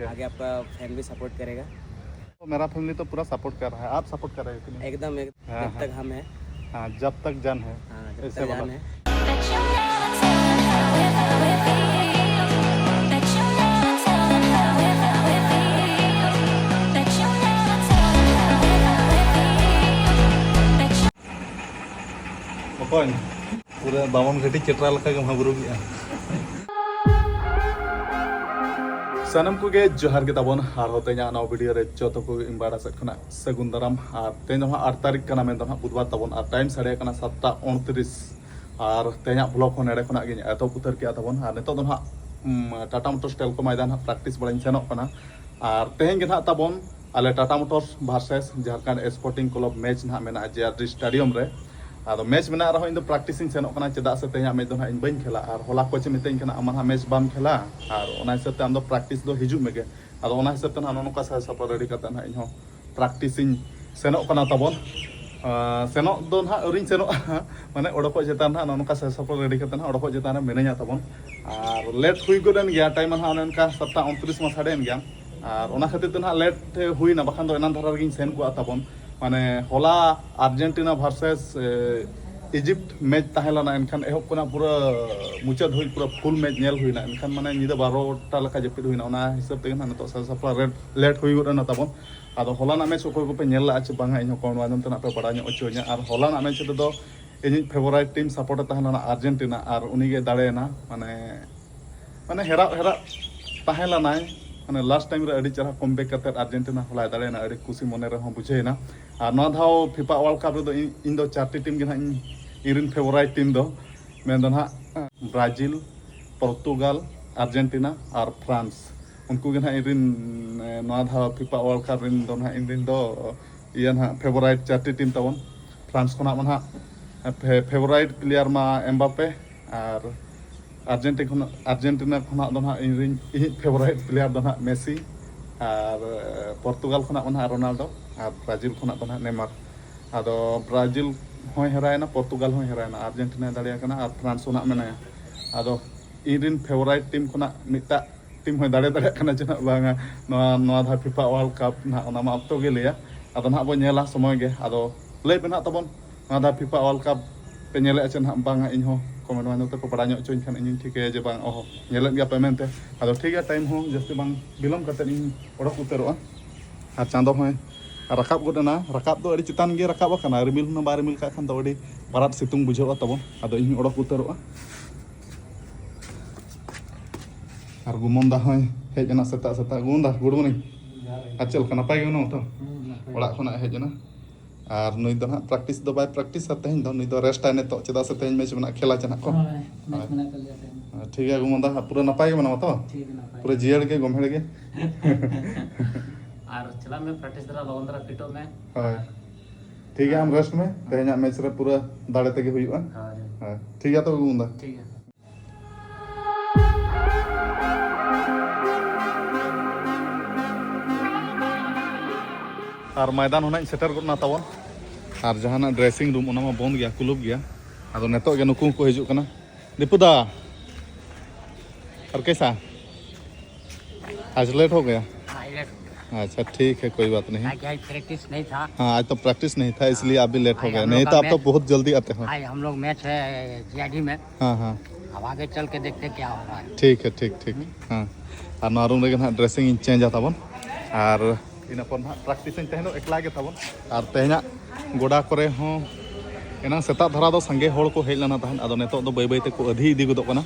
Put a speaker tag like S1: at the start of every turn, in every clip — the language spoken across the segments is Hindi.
S1: आगे आपका फैमिली सपोर्ट करेगा।
S2: तो मेरा फैमिली तो पूरा सपोर्ट कर रहा है। आप सपोर्ट कर रहे हो कि नहीं?
S1: एकदम
S2: हाँ,
S1: जब तक हम हैं।
S2: हाँ, जब तक जन है।
S1: हाँ, जब
S2: ऐसे
S1: तक
S2: वाला।
S1: जान है।
S2: Pokoknya udah bangun gede cetral ka gam habru gया sanam ko ge johar ge tabon har hote nya na video re joto ko imbara set khona segun daram ar ten ha 8 tarik kana men ha budwar tabon ar time sare kana 7:29 ar tenya vlog hon ere khona ge eto putar ki tabon ar neto don ha Tata Motors telco maidan ha practice barain senok kana ar tehen ge ha tabon ale Tata Motors versus Jharkhand Sporting Club match na mena JRD stadium re ᱟᱫᱚ ᱢᱮᱪ ᱢᱮᱱᱟᱜ ᱨᱮᱦᱚᱸ ᱤᱧ ᱫᱚ ᱯᱨᱮᱠᱴᱤᱥᱤᱧ ᱥᱮᱱᱚᱜ ᱠᱟᱱᱟ ᱪᱮᱫᱟᱜ ᱥᱮ ᱛᱮᱦᱮᱧᱟᱜ ᱢᱮᱪ ᱫᱚ ᱦᱟᱸᱜ ᱤᱧ ᱵᱟᱹᱧ ᱠᱷᱮᱞᱟ ᱟᱨ ᱦᱚᱞᱟ ᱠᱳᱪᱮ ᱢᱤᱛᱟᱹᱧ ᱠᱟᱱᱟ ᱟᱢ ᱦᱟᱸᱜ ᱢᱮᱪ ᱵᱟᱢ ᱠᱷᱮᱞᱟ ᱟᱨ ᱚᱱᱟ ᱦᱤᱥᱟᱹᱵ ᱛᱮ ᱟᱢ ᱫᱚ ᱯᱨᱮᱠᱴᱤᱥ ᱫᱚ ᱦᱤᱡᱩᱜ ᱢᱮᱜᱮ ᱟᱫᱚ ᱚᱱᱟ ᱦᱤᱥᱟᱹᱵ ᱛᱮ ᱦᱟᱸᱜ ᱱᱚᱝᱠᱟ ᱥᱟᱭ ᱥᱟᱯᱲᱟᱣ ᱨᱮᱰᱤ ᱠᱟᱛᱮ ᱦᱟᱸᱜ ᱤᱧ ᱦᱚᱸ ᱯᱨᱮᱠᱴᱤᱥᱤᱧ ᱥᱮᱱᱚᱜ ᱠᱟᱱᱟ ᱛᱟᱵᱚᱱ ᱥᱮᱱᱚᱜ ᱫᱚ ᱦᱟᱸᱜ ᱟᱹᱣᱨᱤᱧ ᱥᱮᱱᱚᱜᱼᱟ ᱢᱟᱱᱮ ᱚᱰᱚᱠᱚᱜ ᱪᱮᱛᱟᱱ ᱦᱟᱸᱜ ᱱᱚᱝᱠᱟ ᱥᱟᱭ ᱥᱟᱯᱲᱟᱣ ᱨᱮᱰᱤ ᱠᱟᱛᱮ ᱦᱟᱸᱜ ᱚᱰᱚᱠᱚᱜ ᱪᱮᱛᱟᱱ ᱨᱮ ᱢᱤᱱᱟᱹᱧᱟ ᱛᱟᱵᱚᱱ ᱟᱨ ᱞᱮᱴ ᱦᱩᱭ ᱜᱚᱫ ᱮᱱ ᱜᱮᱭᱟ ᱴᱟइम ᱦᱟᱸᱜ ᱚᱱᱮ ᱚᱱᱠᱟ 7:29 ᱢᱟ ᱥᱟᱰᱮᱭᱮᱱ ᱜᱮᱭᱟ ᱟᱨ ᱚᱱᱟ ᱠᱷᱟᱹᱛᱤᱨ ᱛᱮ ᱦᱟᱸᱜ ᱞᱮᱴ ᱦᱩᱭᱱᱟ ᱵᱟᱠᱷᱟन ᱫᱚ ᱮᱱᱟᱱ ᱫᱷᱟᱨᱟ ᱨᱮᱜᱤᱧ ᱥᱮᱱ ᱠᱚᱜᱼᱟ ᱛᱟᱵᱚᱱ माने होला अर्जेंटीना वर्सेस इजिप्ट मैच तहलना एनखान एहब कोना पूरा मुचाद हुई पूरा फुल मैच नेल हुईना एनखान माने निदा 12टा लका जपिद हुईना ओना हिसाब तेगन नतो सासपला लेट हुई गना तबन आदो होलाना मैच ओको को पे नेल ला छ बांगा इन कोन वादन तना पे पड़ा ᱧᱚᱜ ᱚᱪᱚᱧᱟ ᱟᱨ होलाना मैच ᱫᱚ ᱤᱧ फेवरेट टीम सपोर्ट तहलना अर्जेंटीना आर उनी गे दाड़ेना माने हेरा तहलना माने लास्ट टाइम रे अडी चरा कमबैक करते अर्जेंटीना होला दाड़ेना अडी खुशी मने रे हो बुझेना और नौ धाव फीफा वर्ल्ड कप रे इन दो चारटी टीम गे ना इरिन फेवरेट टीम दो मेन दो ना ब्राजील पोर्तुगाल अर्जेंटीना और फ्रांस उनको गे ना इरिन नौ धाव फीफा वर्ल्ड कप रिन दो ना इरिन दो ये ना फेवरेट चारटी टीम तबन फ्रांस को ना मन फेवरेट प्लेयर मा एम्बापे और अर्जेंटीना को ना दो ना इरिन फेवरेट प्लेयर दो ना मेसी और पोर्तुगाल को ना मन रोनाल्डो और ब्राजील को ना तो नेमार आदो ब्राजील होय हेरायना पोर्तुगाल होय हेरायना अर्जेंटीना दाड़िया कना और फ्रांस होना मेनाया आदो इरिन फेवरेट टीम को ना मिटा टीम होय दाड़िया कना जना बांगा नोआ धा फीफा वर्ल्ड कप ना ओना मा अक्तो गे लेया आदो ना बो नेला समय गे आदो लय बेना तबन नोआ धा फीफा वर्ल्ड कप पे नेले अचन हा बांगा इन हो कमेंट मान तो पड़ा ᱧᱚᱜ ᱪᱚᱧ ᱠᱷᱟᱱ ᱤᱧ ᱴᱷᱤᱠᱟᱹᱭᱟ ᱡᱮ ᱵᱟᱝ ᱚᱦᱚ ᱧᱮᱞᱮᱫ ᱜᱮᱭᱟ ᱯᱮᱢᱮᱱᱴ ᱛᱮ ᱟᱫᱚ ᱴᱷᱤᱠ ᱜᱮᱭᱟ ᱴᱟइम ᱦᱚᱸ ᱡᱟᱹᱥᱛᱤ ᱵᱟᱝ ᱵᱤᱞᱚᱢ ᱠᱟᱛᱮ ᱤᱧ ᱚᱰᱚᱠ ᱩᱛᱟᱹᱨᱚᱜᱼᱟ ᱟᱨ ᱪᱟᱸᱫᱚ ᱦᱚᱸ राकाब गोदना राकाब दो अड़ी चितान गे राकाब कना रिमिल न बा रिमिल का खान दो अड़ी बारात सितुंग बुझावा तबन आदो इन ओडक उतरोआ आर गुमंदा होय हेजना सता सता गुमंदा गुड मॉर्निंग आचल कना पाई गनो तो ओड़ा खना हेजना आर नई दो ना प्रैक्टिस दो बाय प्रैक्टिस तेन दो नई दो रेस्ट आने तो चेदा से तेन मैच में खेला जना को ठीक है गुमंदा पूरा नपाई बना तो पूरा जियर के गमहेड़ के
S1: और चला मैं प्रैक्टिस दरा लगन दरा फिटो में
S2: हां ठीक है हम रेस्ट में तेना मैच रे पूरा दाड़े तक हुईवा हां ठीक है तो गुंदा
S1: ठीक है
S2: और मैदान होना सेटर करना तबन और जहाना ड्रेसिंग रूम ओना मा बंद गया कुलुब गया आदो नेतो गे नुकु को हिजु कना दीपुदा और कैसा आज लेट हो गया अच्छा ठीक है कोई बात नहीं
S1: आज प्रैक्टिस नहीं था
S2: हाँ आज तो प्रैक्टिस नहीं था इसलिए आप भी लेट हो गए नहीं तो आप तो बहुत जल्दी आते हो
S1: आज हम लोग मैच है जीआईडी में
S2: हाँ हाँ
S1: अब आगे चल के देखते क्या हो रहा है
S2: ठीक है ठीक हाँ और नारूम रे ना ड्रेसिंग चेंज आता बन और इन अपन प्रैक्टिस तेहनो एकला गे तबन और तेहना गोडा करे हो एना सेता धरा दो संगे होड़ को हेज लना तहन आदो नेतो दो बै बै ते को अधि इदी गदो कना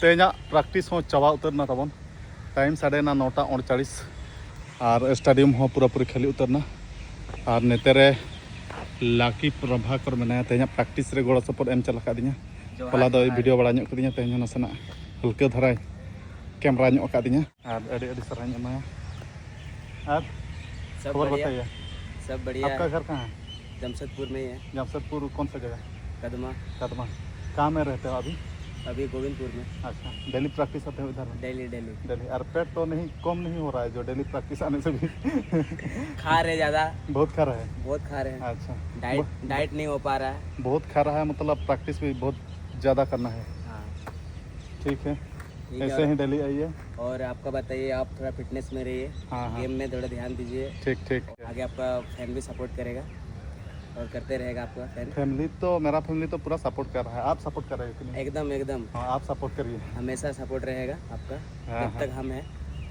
S2: तेना प्रैक्टिस हो चावा उतरना तबन टाइम साढ़े 9:48 और स्टेडियम हो पूरा पूरी खाली उतरना और नेतेरे लाकी प्रभाकर मेना तेना प्रैक्टिस रे गोड़ सपोर्ट एम चला कादिया पला दो वीडियो बड़ा ᱧᱚᱜ कदिया तेना नसना हल्के धराय कैमरा ᱧᱚᱜ कादिया और अड़ी अड़ी सराय ᱧᱚᱜ और
S3: सब
S2: खबर
S3: बढ़िया।
S2: बताइए
S3: सब बढ़िया
S2: आपका
S3: है।
S2: घर कहाँ है?
S3: जमशेदपुर में ही है।
S2: जमशेदपुर कौन सा जगह?
S3: कदमा।
S2: कदमा। कहाँ में रहते हो अभी?
S3: अभी गोविंदपुर में।
S2: अच्छा डेली प्रैक्टिस होते हो इधर?
S3: Daily daily.
S2: डेली और पेट तो नहीं कम नहीं हो रहा है जो डेली प्रैक्टिस आने से भी
S3: खा रहे ज़्यादा।
S2: बहुत खा रहा है।
S3: बहुत खा रहे हैं।
S2: अच्छा
S3: डाइट नहीं हो पा रहा है।
S2: बहुत खा रहा है मतलब प्रैक्टिस भी बहुत ज़्यादा करना है।
S3: हाँ
S2: ठीक है
S3: ठीक है।
S2: ऐसे ही डेली आइए।
S3: और आपका बताइए, आप थोड़ा फिटनेस में रहिए।
S2: हाँ हाँ
S3: गेम में थोड़ा ध्यान दीजिए।
S2: ठीक ठीक।
S3: आगे आपका फैन भी सपोर्ट करेगा और करते रहेगा आपका फैन।
S2: फैमिली तो मेरा फैमिली तो पूरा सपोर्ट कर रहा है। आप सपोर्ट कर रहे हो कि नहीं?
S3: एकदम एकदम।
S2: हाँ आप सपोर्ट करिए।
S3: हमेशा सपोर्ट रहेगा आपका
S2: हाँ,
S3: जब तक हम हैं।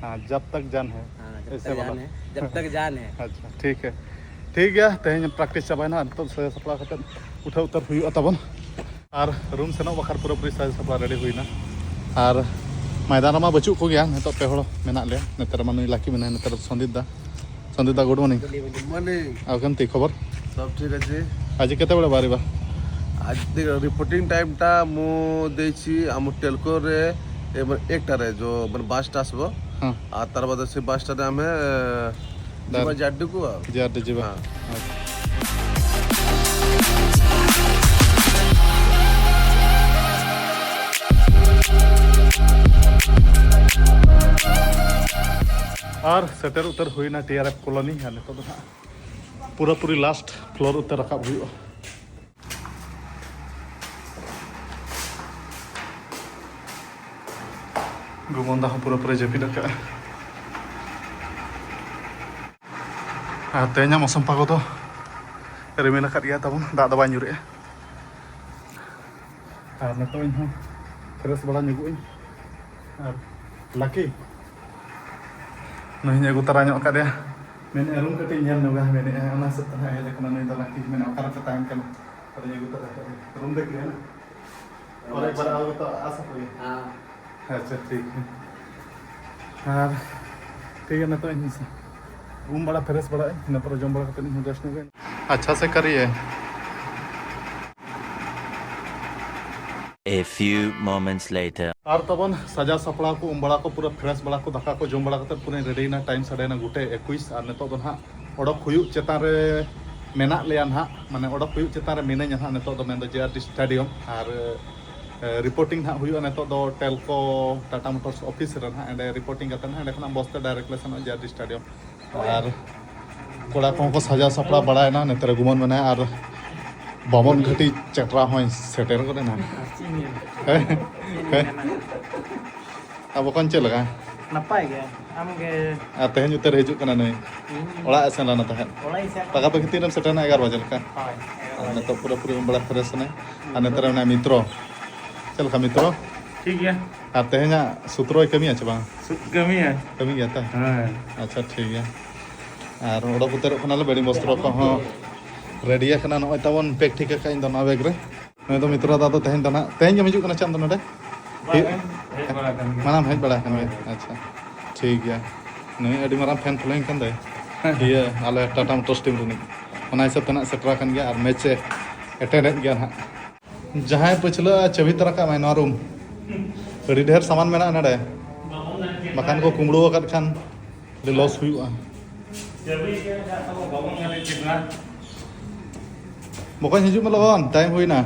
S2: हाँ जब तक जान है।
S3: हाँ जब
S2: ऐसे
S3: तक
S2: बोला।
S3: जान है। जब तक जान है।
S2: अच्छा ठीक है ठीक है तेज प्रैक्टिस चाबाना तो सप्ला करते उठा उतर हुई तबन और रूम से बखर पूरा पूरी साज सप्ला रेडी हुई और मैदान में बचू को गया नित पे हड़ मेना ले नेतर मा नुई लाकी मेना नेतर संदीप दा गुड मॉर्निंग।
S4: मॉर्निंग।
S2: आ केमती खबर?
S4: सब ठीक अच्छे।
S2: आज केते बेले बारिबा?
S4: आज रिपोर्टिंग टाइम टा मु देछि आम टेलको रे एकटा रे जो मन बासटा आसबो।
S2: हां
S4: आ तार बाद से बासटा रे हमें जीवा जाड्डू को
S2: जे जीवा।
S4: हाँ।
S2: और सेटर उतर हुईना टीआरएफ कॉलोनी है नित पूरा पूरी लास्ट फ्लोर उतर रखा हुई गुमंदा पूरा पूरा जपी रखा तेना मौसम पागो तो रिमिल गया तब दाग दबा ᱧᱩᱨᱮᱜᱼᱟ और नितो इन फ्रेश बड़ा ᱧᱩᱜᱩᱜ और लाकी नुई अगू तरा ᱧᱚᱜ कादेया मेन रूम कटी ñel ᱧᱚᱜᱟ मेन ona से तना हेज कना नुई द लाकी मेन ओकरा पे ताहन कना और अगू तरा रूम देख लिया ना और एक बार आओ तो आ सको।
S3: हाँ
S2: अच्छा ठीक है और ठीक है नितो इन रूम बड़ा फ्रेश बड़ा इन पर जम बड़ा कते रेस्ट में अच्छा से करिए।
S5: A few moments later.
S2: और तबन सजा सपड़ा को बड़ा को पूरा फ्रेश बड़ा को दाका को जम बड़ा करते पूरा रेडी ना टाइम साढ़े ना गुटे 21 और नितो दो हाँ ओडक हुई चेतान रे मेना लिया ना माने ओडक हुई चेतान रे मिने हाँ नितो दो मेन दो जेआरटी स्टेडियम और रिपोर्टिंग हाँ हुई नितो दो टेलको टाटा मोटर्स ऑफिस रे हाँ एंड रिपोर्टिंग करते ना एंड खना बसते डायरेक्ट ले सन जेआरटी स्टेडियम और कोड़ा को सजा सपड़ा बड़ा ना नेतर गुमन मेना और बामन घटी चटरा हॉय सेटर को ना अब कौन चल लगा
S1: नपाय गया हम के
S2: तेहन उतर हजू कना नई ओड़ा सेन लाना तहन
S1: ओलाई से
S2: पका पे तीन सेटर ना 11 बजे का
S1: हाय
S2: तो पूरा पूरी बड़ा फ्रेश ने और नेतर ना मित्रो चल का मित्रो
S6: ठीक है।
S2: और तेहना सूत्रो कमी আছে बा
S6: कमी है।
S2: कमी गया था।
S6: हाँ
S2: अच्छा ठीक है और ओड़ा उतर खना बेड़ी वस्त्र को हाँ रेडी है नॉय तबन पैक ठीक है इन दोना बैग रे नॉय तो मित्रो दा तो तेहन दना तेहन जम हिजू चंद नडे मानाम हेज बड़ा कन अच्छा ठीक है नई अड़ी मारा फैन फॉलोइंग कन दे ये आले टाटा मोटर्स टीम रनी ओना हिसाब तना सेटरा कन गया और मैच अटेंड गया ना जहां पछला चबी तरह का मैं रूम अड़ी ढेर सामान मेना नडे मकान को कुमड़ो कर खान लॉस हुआ बकन हिजू में लगन टाइम हुई ना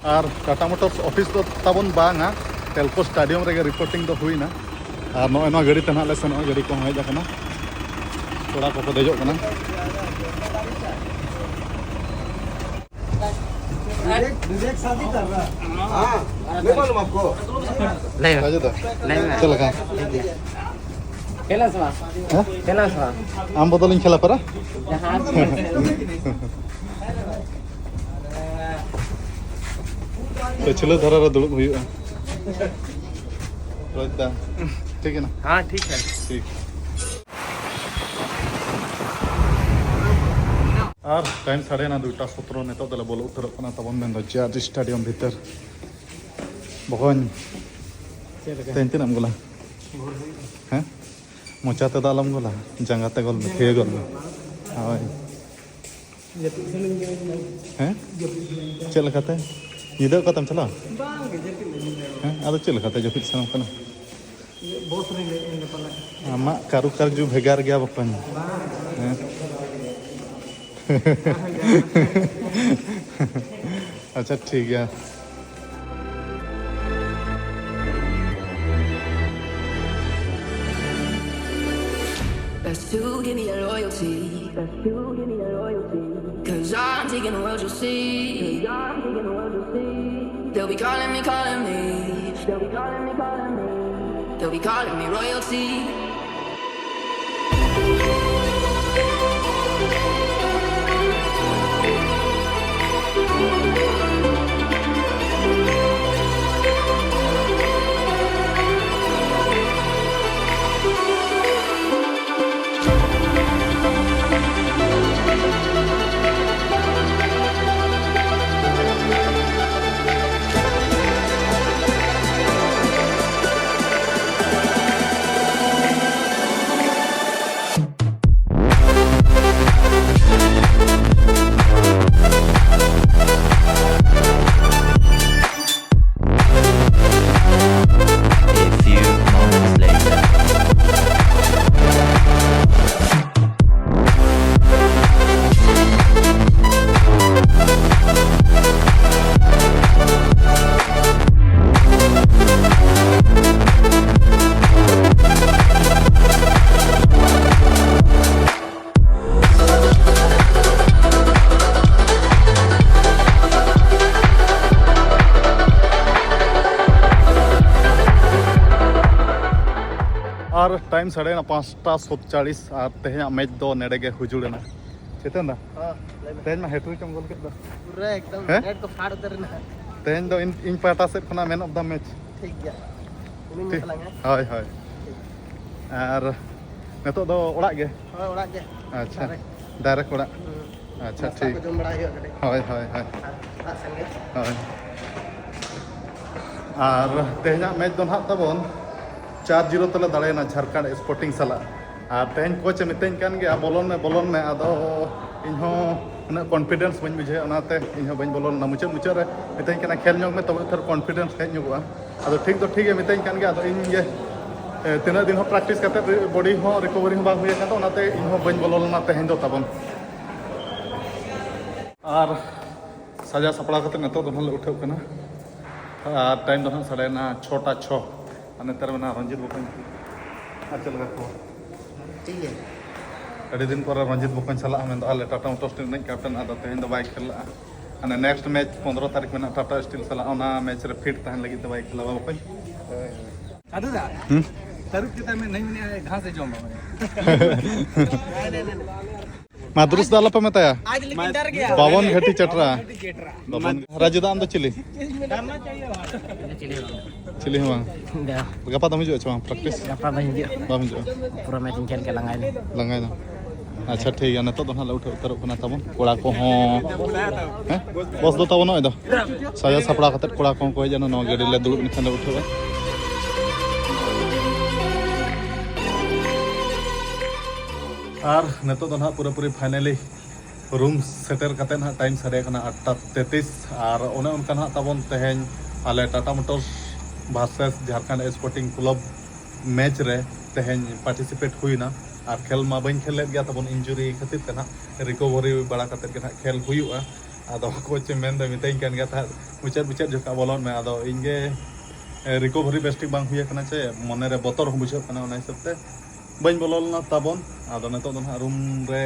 S2: और टाटा मोटर्स ऑफिस तो तबन बांगा टेलको स्टेडियम रे रिपोर्टिंग तो हुई ना और नॉय ना गाड़ी तना ले सन गाड़ी को हेज कना थोड़ा को देजो कना
S1: विवेक शादी कर रहा है।
S4: हाँ नहीं मालूम आपको
S2: राजू दा चल का
S3: खेला सवा
S2: हाँ
S3: खेला सवा
S2: आम बदल खेला परा
S3: जहाँ
S2: तो चलो धरा दुड़ब हुआ रोज दा ठीक है ना
S3: हाँ ठीक है
S2: ठीक और टाइम साढ़े ना 2:17 नितो दले बोलो उत्तर कना तबन मेन दो जाज स्टेडियम भीतर बहन तेंती नाम गोला हैं मोचाते दालम गोला जंगाते गोल में थे गोल में हाय हैं चल खाते निदो का तम चला हैं आदो चल खाते जो फिर सनम कना आमा कारू कार जो भेगार गया बपन हैं अच्छा ठीक है
S6: That's to give me that loyalty. That's to give me that loyalty. Cause I'm taking the world, you'll see. Cause I'm taking the world, you'll see. They'll be calling me, calling me. They'll be calling me, calling me. They'll be calling me royalty.
S5: A few moments later.
S2: और टाइम साढ़े ना 5:47 और तेज मैच दो नेड़े के हुजुड़ना चेतन दा तेज में हैट्रिक गोल के
S1: पूरा एकदम
S2: हैं?
S1: नेट को फाड़ उतरना है।
S2: तेज दो इन पाटा से खना मैन ऑफ द मैच
S1: ठीक गया उन्हीं
S2: ठीक
S1: में लगा
S2: हाय हाय और नितो दो ओड़ा गे
S1: हां ओड़ा के
S2: अच्छा डायरेक्ट ओड़ा अच्छा ठीक
S1: को जम बड़ा ही कटे
S2: हाय हाय हाय
S1: हां संगे
S2: हाय और तेज मैच दो ना तबन 4-0 तले दाड़ेना झारखंड स्पोर्टिंग साला और तेज कोच मितें कान गया बोलन में आदो इनहो उना कॉन्फिडेंस बन बुझे उनाते इनहो बन बोलन ना मुचाद रे मितें काना खेल जोग में तब थर कॉन्फिडेंस हेज नुगुआ आदो ठीक तो ठीक है मितें कान गया आदो इन ये तीना दिन हो प्रैक्टिस करते बॉडी हो रिकवरी हो बाग हुई का तो उनाते इनहो बन बोलन तेज दो तबन और सजा सपड़ा करते नतो तो हम उठे कना और टाइम दो साढ़े ना 6:06 नेतर में रंजित बकन चल को
S1: ठीक है
S2: अड़ी दिन पर रंजित बकन चला में आले टाटा मोटर्स टीम नहीं कैप्टन आदो तेज बाइक खेला अने नेक्स्ट मैच 15 तारीख में टाटा स्टील चला ओना मैच रे फिट तहन लगी तो बाइक खेला बकन
S1: साधु दा तरुप के में नहीं मिले घास से जम
S2: मादरुस दाला पे मताया
S1: आज लेकिन डर गया
S2: बावन घटी चटरा बावन राजू दा आम दो चिली
S1: डरना चाहिए
S2: चिली हुआ गपा दम हिजो छवा प्रैक्टिस
S3: apa banjir
S2: बाम हिजो
S3: pura metin chen ke langai ni
S2: Langai ना अच्छा ठीक है नितो दो उठे उतर कना तबन कोड़ा को हो हैं बस दो तबन ओय दो सजा सपड़ा खतर कोड़ा को कोई जनो नो गाड़ी ले दुलुब निखन उठे और नितो दो ना पूरा फाइनली रूम सेटर करते ना टाइम साढ़े 8:33 और उन्हें उनका ना तबन तेज आले Tata Motors versus Jharkhand sporting club match रे तेज पार्टिसिपेट हुईना और खेल मा बन खेल गया तबन इंजुरी खातिर के ना रिकवरी बड़ा करते के ना खेल हुआ आदो कोच मेन दो मितें कान गया था मुचाद जोका बोलन में आदो इनगे रिकवरी बेस्टिक बांग हुई कना चे मन रे बतर हो बुझे कना ओना हिसाब ते bañ bolol na tabon ado neto do room re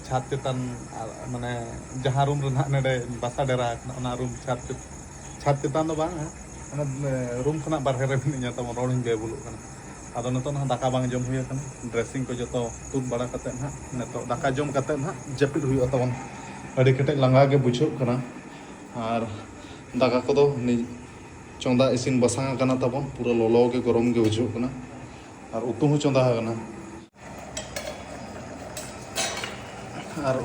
S2: chat chetan mane jaha room re nak nede basa dera ona room chat chetan do bang ona room khona barhe re nya tabon rolling be bulu kana ado neto na daka bang jom huya kana dressing ko joto tut bada kate na neto daka jom kate na japit huya tabon adi kete langa ge bucho kana ar daka ko do ni chonda isin basang kana tabon pura lolo ge gorom ge bucho kana ar utu hu chonda kana আর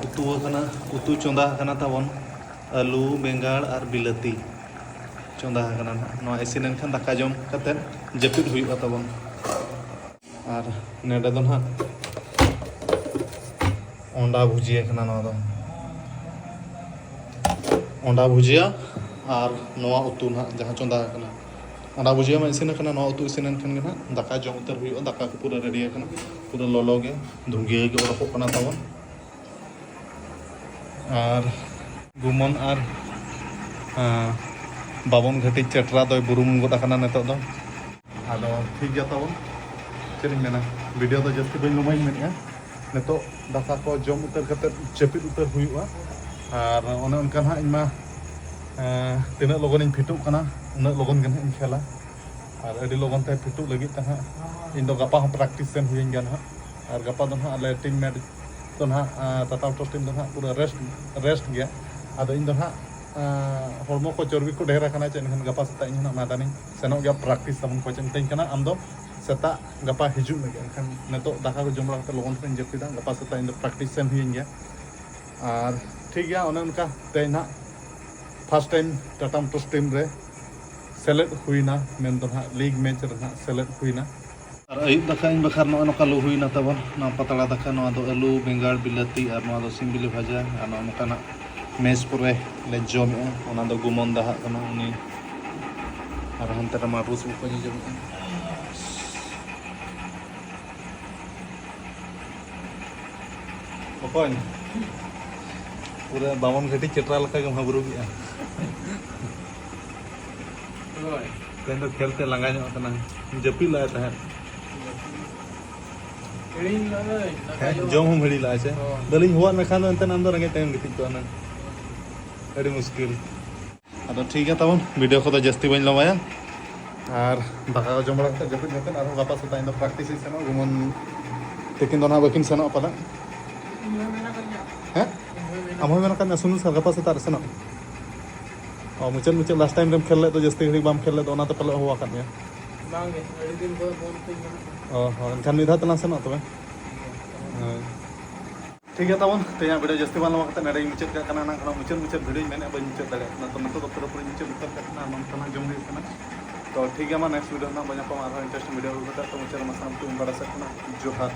S2: উতু চন্দা কানা তাবন আলু বেঙ্গাল আর বিলাতি চন্দা কানা না ইসিন এনখান দাকা জম কাতেন জাপিদ হুইবা তাবন আর নেডা দন হা অন্ডা ভুজিয়া কানা না দো অন্ডা ভুজিয়া আর নোয়া উতু না যাহা চন্দা কানা অন্ডা ভুজিয়া মা ইসিন কানা নোয়া উতু ইসিন এনখান গনা দাকা জম উতর হুইবা দাকা কো পুরা রেডি কানা পুরা ললো গে ধুগিয়ে গে ওরকম কানা তাবন আর গুমন আর বাবন ঘাটি চেটরা দই বুরুম গোটা কানা নেতো দো আদো ঠিক গিয়া তাবন চেরিং মেনা ভিডিও তো জাস্তি বইন লমাই মেনা নেতো দাকা ko jom utar kate cepit utar huyuga ar ona onkan ha inma tina logon in phitu kana una logon gan in khela ar adi logon te phitu lagi ta ha indo gapa practice sen huyen gan ha ar gapa don ha ale team med तो ना तताव तो टीम तो ना पूरा रेस्ट गया आदो इन तो ना हॉर्मो को चर्बी को ढेर रखना चाहिए इनखान गपा सेता इन ना मैदानी सेनो गया प्रैक्टिस तमन को चिंता इनखान आम दो सेता गपा हिजू लगे इनखान नेतो दाका को जमरा कते लोगन से जपिदा गपा सेता इन प्रैक्टिस सेन हुई गया और ठीक गया ओने उनका ते ना फर्स्ट टाइम टाटाम तो टीम रे सेलेक्ट हुई ना मेन तो ना लीग मैच रे ना सेलेक्ट हुई ना আর এই দাকা ইন বখার নো নকা লু হুই না তাবন না পাতলা দাকা নো আদো আলু বেঙ্গাল বিলাতি আর নো আদো সিম্বিলি ভাজা আর নো নকানা মেস পরে লে জমে ওনা দো গুমন দাহা কানা উনি আর হানতে রা মারুস উপো নি জমে ওপন পুরা বামন ঘাটি চেটরা লকা গে ভাবরু গিয়া ওই তেন তো খেলতে লাঙ্গা ᱧᱚᱜ ᱠᱟᱱᱟ ᱡᱟᱹᱯᱤᱫ ᱞᱟᱭ ᱛᱟᱦᱮᱸ जम हम हिड़ी लाचे दलिंग हुआ में खान अंतन अंदर रंगे टाइम गिटिक तो अनन अड़ी मुश्किल अदो ठीक है तबन वीडियो को तो जस्ती बन लवाया और दाका को जमरा कते जपित नतन और गपा सता इन प्रैक्टिस सेनो गुमन तेकिन दोना बकिन सेनो पला हैं अमय मेना कन सुनु सर गपा सता सेनो और मुचल लास्ट टाइम रम खेलले तो जस्ती घड़ी बाम खेलले तो ओना तो पला हुआ कन बांगे अड़ी दिन को बोल पे एनखान मिधा तना सेनो तबे ठीक है तबन तेया वीडियो जस्ती बान लमा कते नेडे मुचत का कना ना मुचत वीडियो मेने बन मुचत दाले ना तो नतो पूरा पूरा मुचत उतर कतना नम तना जम रे कना तो ठीक है मा नेक्स्ट वीडियो ना बना पमा इंटरेस्टिंग वीडियो होता तो मुचत मसाम तुम बड़ा सकना जोहार